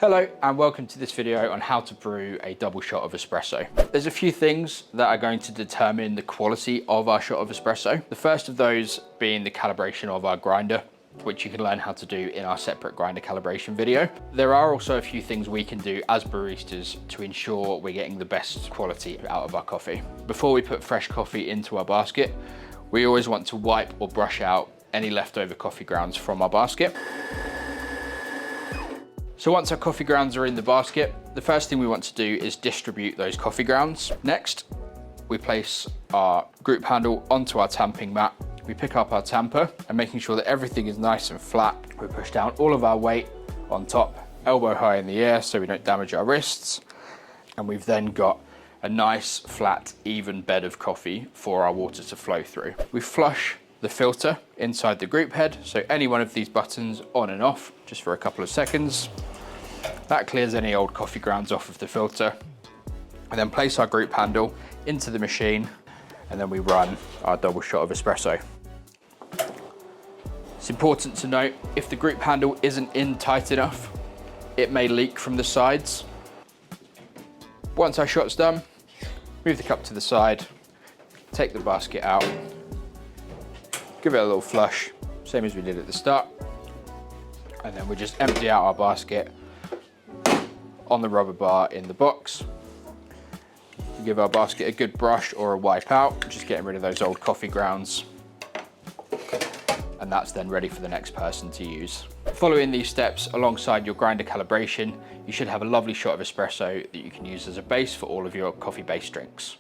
Hello and welcome to this video on how to brew a double shot of espresso. There's a few things that are going to determine the quality of our shot of espresso. The first of those being the calibration of our grinder, which you can learn how to do in our separate grinder calibration video. There are also a few things we can do as baristas to ensure we're getting the best quality out of our coffee. Before we put fresh coffee into our basket, we always want to wipe or brush out any leftover coffee grounds from our basket. So once our coffee grounds are in the basket, the first thing we want to do is distribute those coffee grounds. Next, we place our group handle onto our tamping mat. We pick up our tamper and making sure that everything is nice and flat. We push down all of our weight on top, elbow high in the air so we don't damage our wrists. And we've then got a nice, flat, even bed of coffee for our water to flow through. We flush the filter inside the group head, so any one of these buttons on and off, just for a couple of seconds. That clears any old coffee grounds off of the filter. And then place our group handle into the machine, and then we run our double shot of espresso. It's important to note, if the group handle isn't in tight enough, it may leak from the sides. Once our shot's done, move the cup to the side, take the basket out, give it a little flush, same as we did at the start. And then we just empty out our basket on the rubber bar in the box. We give our basket a good brush or a wipe out, just getting rid of those old coffee grounds. And that's then ready for the next person to use. Following these steps alongside your grinder calibration, you should have a lovely shot of espresso that you can use as a base for all of your coffee-based drinks.